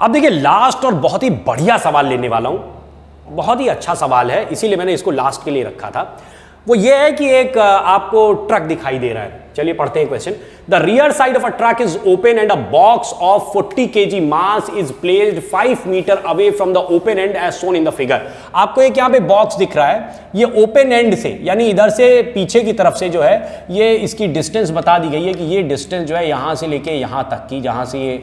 अब देखिए लास्ट और बहुत ही बढ़िया सवाल लेने वाला हूं, बहुत ही अच्छा सवाल है, इसीलिए मैंने इसको लास्ट के लिए रखा था। वो ये है कि एक आपको ट्रक दिखाई दे रहा है। चलिए पढ़ते हैं question. The rear side of a truck is open and a box of 40 kg mass is placed 5 metre away from the open end as shown in the figure. आपको एक यहां पे बॉक्स दिख रहा है, ये ओपन एंड से यानी इधर से पीछे की तरफ से जो है ये इसकी डिस्टेंस बता दी गई है कि ये डिस्टेंस जो है यहां से लेके यहां तक की, जहां से ये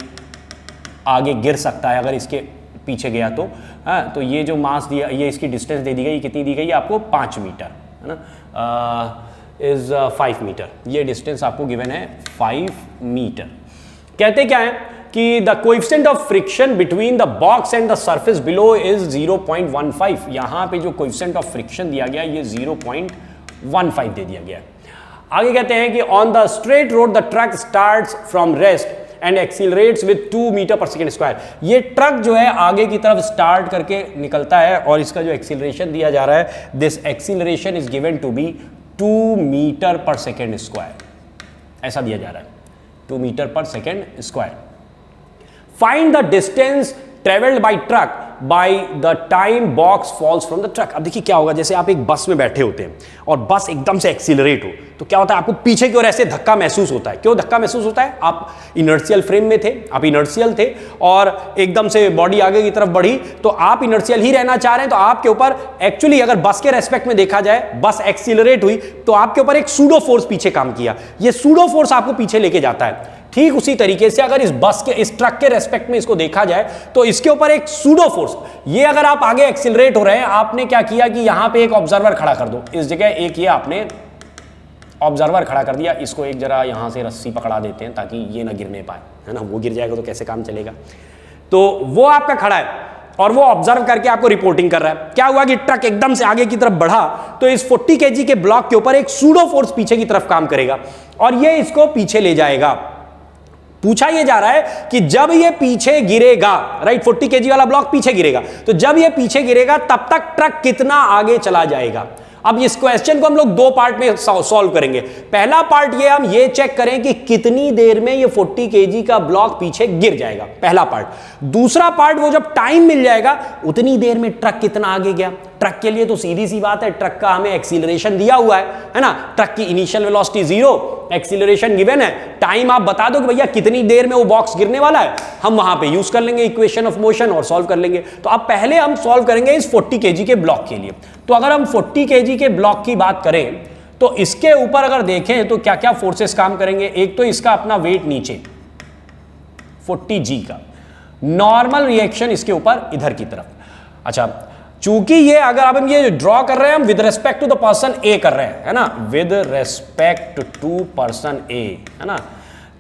आगे गिर सकता है अगर इसके पीछे गया तो। हाँ, तो ये जो मास दिया, ये इसकी डिस्टेंस दे दी गई, कितनी दी गई आपको 5 मीटर, है ना, इज 5 मीटर। ये डिस्टेंस आपको गिवन है 5 मीटर। कहते क्या है कि the coefficient of friction between the box and the surface below is 0.15। यहां पे जो कोएफिशिएंट ऑफ फ्रिक्शन दिया गया ये 0.15 दे दिया गया है। आगे कहते हैं कि on the straight road the truck starts from rest and accelerates with 2 metre per second square. ये ट्रक जो है आगे की तरफ स्टार्ट करके निकलता है और इसका जो एक्सीलरेशन दिया जा रहा है, this acceleration is given to be 2 metre per second square, ऐसा दिया जा रहा है, 2 metre per second square. Find the distance travelled by truck by the time box falls from the truck. अब देखिए क्या होगा, जैसे आप एक बस में बैठे होते हैं और बस एकदम से एक्सीलरेट हो तो क्या होता है, आपको पीछे की ओर ऐसे धक्का महसूस होता है। क्यों धक्का महसूस होता है? आप इनर्शियल फ्रेम में थे, आप इनर्शियल थे और एकदम से बॉडी आगे की तरफ बढ़ी तो आप इनर्शियल ही रहना चाह रहे हैं, तो आपके ऊपर एक्चुअली अगर बस के रेस्पेक्ट में देखा जाए, बस एक्सीलरेट हुई तो आपके ऊपर एक सूडो फोर्स पीछे काम किया, ये सूडो फोर्स आपको पीछे लेके जाता है। ठीक उसी तरीके से अगर इस बस के, इस ट्रक के रेस्पेक्ट में इसको देखा जाए तो इसके ऊपर एक सूडो फोर्स, ये अगर आप आगे एक्सीलरेट हो रहे हैं, आपने क्या किया कि यहां पे एक ऑब्जर्वर खड़ा कर दो, इस जगह एक ये आपने ऑब्जर्वर खड़ा कर दिया, इसको एक जरा यहां से रस्सी पकड़ा देते हैं ताकि ये ना गिरने पाए, है ना, वो गिर जाएगा तो कैसे काम चलेगा। तो वो आपका खड़ा है और वो ऑब्जर्व करके आपको रिपोर्टिंग कर रहा है। क्या हुआ कि ट्रक एकदम से आगे की तरफ बढ़ा तो इस 40 kg के ब्लॉक के ऊपर एक सूडो फोर्स पीछे की तरफ काम करेगा और ये इसको पीछे ले जाएगा। पूछा यह जा रहा है कि जब ये पीछे गिरेगा, राइट, 40 kg वाला ब्लॉक पीछे गिरेगा, तो जब ये पीछे गिरेगा तब तक ट्रक कितना आगे चला जाएगा। अब इस क्वेश्चन को हम लोग 2 पार्ट में सॉल्व करेंगे। पहला पार्ट ये हम ये चेक करें कि कितनी देर में ये 40 kg का ब्लॉक पीछे गिर जाएगा, पहला पार्ट। दूसरा पार्ट, वो जब टाइम मिल जाएगा उतनी देर में ट्रक कितना आगे गया। ट्रक के लिए तो सीधी सी बात है, ट्रक का हमें एक्सीलरेशन दिया हुआ है ना, ट्रक की इनिशियल वेलोसिटी 0, एक्सीलरेशन गिवन है, टाइम आप बता दो कि भैया कितनी देर में वो बॉक्स गिरने वाला है, हम वहां पे यूज कर लेंगे इक्वेशन ऑफ मोशन और सॉल्व कर लेंगे। तो अब पहले हम सॉल्व करेंगे इस 40 kg के ब्लॉक के लिए। तो अगर हम 40 kg के ब्लॉक की बात करें तो इसके ऊपर अगर देखें तो क्या क्या फोर्सेस काम करेंगे। एक तो इसका अपना वेट नीचे 40g का, नॉर्मल रिएक्शन इसके ऊपर इधर की तरफ। अच्छा, चूंकि ये अगर अब हम ये ड्रॉ कर रहे हैं, हम with respect to the person A कर रहे हैं, है ना, with respect to person A, है ना,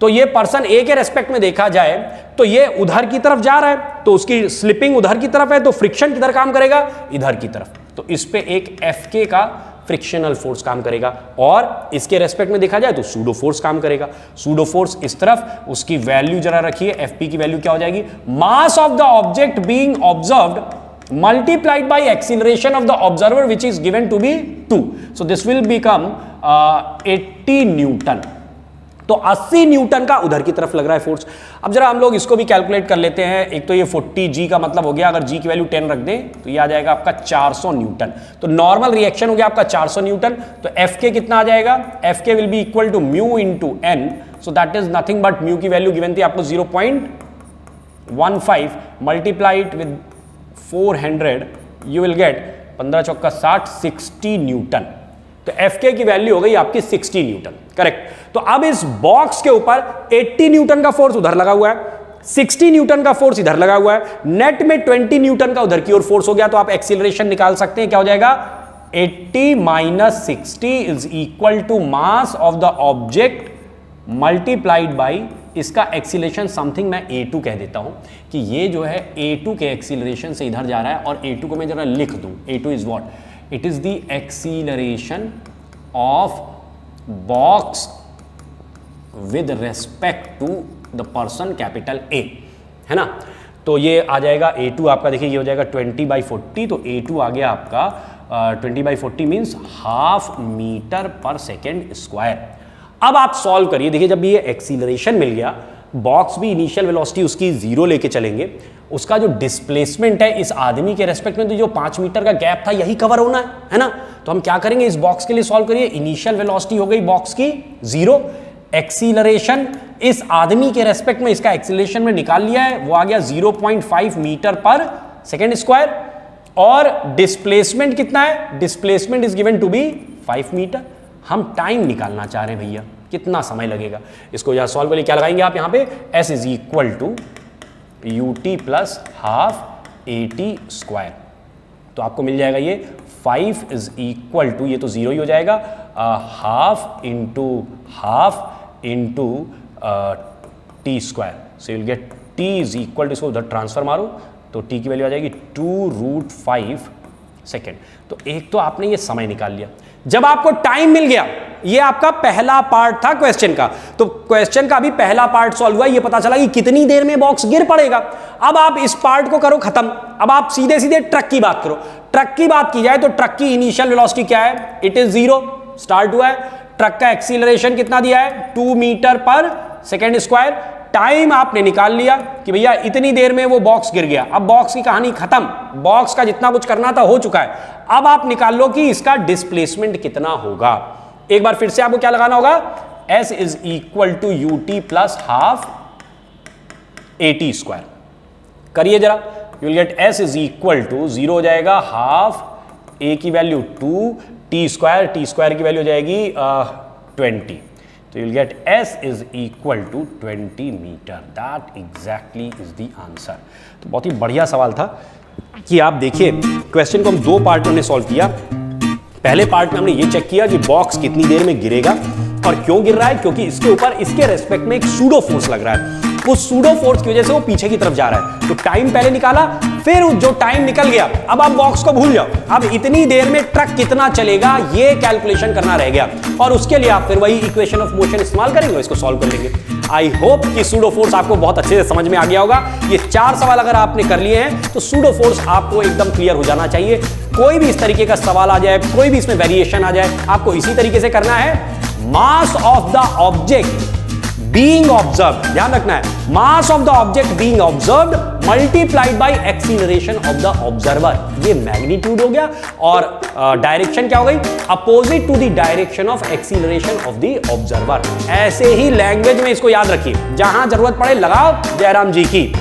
तो ये पर्सन ए के रेस्पेक्ट में देखा जाए तो ये उधर की तरफ जा रहा है तो उसकी स्लिपिंग उधर की तरफ है, तो फ्रिक्शन किधर काम करेगा, इधर की तरफ, तो इस पे एक Fk का फ्रिक्शनल फोर्स काम करेगा और इसके रेस्पेक्ट में देखा जाए तो सूडो फोर्स काम करेगा। सूडो फोर्स इस तरफ, उसकी वैल्यू जरा रखिए, Fp की वैल्यू क्या हो जाएगी, मास of the object being observed multiplied by acceleration of the observer which is given to be 2, so this will become 80 Newton. तो 80 न्यूटन का उधर की तरफ लग रहा है फोर्स। अब जरा हम लोग इसको भी कैलकुलेट कर लेते हैं। एक तो ये 40g का मतलब हो गया, अगर g की वैल्यू 10 रख दें तो ये आ जाएगा आपका 400 न्यूटन। तो नॉर्मल रिएक्शन हो गया आपका 400 न्यूटन, तो Fk कितना आ जाएगा, Fk will be equal to mu into n, so that is nothing but mu की वैल्यू गिवन थी आपको 0.15 multiplied with 400, you will get 15 चौका 60 न्यूटन। तो Fk की वैल्यू हो गई आपकी 60 न्यूटन, करेक्ट। तो अब इस बॉक्स के ऊपर 80 न्यूटन का फोर्स उधर लगा हुआ है, 60 न्यूटन का फोर्स इधर लगा हुआ है, नेट में 20 न्यूटन का उधर की ओर फोर्स हो गया। तो आप एक्सीलरेशन निकाल सकते हैं, क्या हो जाएगा, 80 minus 60 is equal to mass of the object multiplied by इसका एक्सीलरेशन, समथिंग मैं A2 कह देता हूं कि ये जो है A2 के एक्सीलरेशन से इधर जा रहा है और A2 को मैं जरा लिख दूं, A2 is what, it is the acceleration of box with respect to the person capital A, है ना। तो ये आ जाएगा A2 आपका, देखिए ये हो जाएगा 20/40, तो A2 आ गया आपका 20/40 means ½ metre per second square. अब आप सॉल्व करिए, देखिए जब ये एक्सीलरेशन मिल गया बॉक्स भी इनिशियल वेलोसिटी उसकी 0 लेके चलेंगे, उसका जो डिस्प्लेसमेंट है इस आदमी के रेस्पेक्ट में, तो जो 5 मीटर का गैप था यही कवर होना है ना। तो हम क्या करेंगे, इस बॉक्स के लिए सॉल्व करिए। इनिशियल वेलोसिटी हो गई बॉक्स की 0, एक्सीलरेशन इस आदमी के रेस्पेक्ट में इसका एक्सीलरेशन में निकाल लिया है, वो आ गया 0.5 मीटर पर सेकेंड स्क्वायर, और डिस्प्लेसमेंट कितना है, displacement is given to be 5 metre. हम टाइम निकालना चाह रहे हैं भैया, कितना समय लगेगा। इसको यहां सॉल्व के लिए क्या लगाएंगे आप, यहां पे s is equal to ut plus half at square, तो आपको मिल जाएगा ये 5 इज इक्वल टू, ये तो 0 ही हो जाएगा, half into t square, so you will get t is equal to, इसको उधर ट्रांसफर मारो तो t की वैल्यू आ जाएगी 2√5 सेकेंड। तो एक तो आपने ये समय निकाल लिया। जब आपको टाइम मिल गया, ये आपका पहला पार्ट था क्वेश्चन का, तो क्वेश्चन का भी पहला पार्ट सॉल्व हुआ, ये पता चला कि कितनी देर में बॉक्स गिर पड़ेगा। अब आप इस पार्ट को करो खत्म, अब आप सीधे सीधे ट्रक की बात करो। ट्रक की बात की जाए तो ट्रक की इनिशियल वेलोसिटी क्या है, इट इज 0, स्टार्ट हुआ है। ट्रक का एक्सीलरेशन कितना दिया है, 2 metre per second square. Time आपने निकाल लिया कि भैया इतनी देर में वो बॉक्स गिर गया। अब बॉक्स की कहानी खत्म, बॉक्स का जितना कुछ करना था हो चुका है। अब आप निकाल लो कि इसका डिस्प्लेसमेंट कितना होगा। एक बार फिर से आपको क्या लगाना होगा, s is equal to ut plus half at square. करिए जरा, you will get s is equal to 0 हो जाएगा, हाफ a की वैल्यू 2, t स्क्वायर की वैल्यू हो जाएगी 20, तो you'll get s is equal to 20 metre. That exactly is the answer। तो बहुत ही बढ़िया सवाल था कि आप देखिए क्वेश्चन को हम 2 पार्ट में सॉल्व किया। पहले पार्ट में हमने ये चेक किया कि बॉक्स कितनी देर में गिरेगा और क्यों गिर रहा है, क्योंकि इसके ऊपर इसके रेस्पेक्ट में एक सूडो फोर्स लग रहा है। उस सूडो फोर्स की वजह से वो पीछे की तरफ जा रहा है। तो टाइम पहले निकाला, फिर जो टाइम निकल गया, अब आप बॉक्स को भूल जाओ। अब इतनी देर में ट्रक कितना चलेगा ये कैलकुलेशन करना रह गया, और उसके लिए आप फिर वही इक्वेशन ऑफ मोशन इस्तेमाल करेंगे, इसको सॉल्व कर लेंगे। आई होप कि सूडो फोर्स आपको बहुत अच्छे से समझ में आ गया होगा। ये 4 सवाल अगर आपने कर लिए हैं तो सूडो फोर्स आपको एकदम क्लियर हो जाना चाहिए। कोई भी इस तरीके का सवाल आ जाए, कोई भी इसमें वेरिएशन आ जाए, आपको इसी तरीके से करना है। Mass of the object being observed, ध्यान रखना है, mass of the object being observed multiplied by acceleration of the observer. ये मैग्नीट्यूड हो गया, और डायरेक्शन क्या हो गई, opposite to the direction of acceleration of the observer. ऐसे ही लैंग्वेज में इसको याद रखिए, जहां जरूरत पड़े लगाओ जयराम जी की।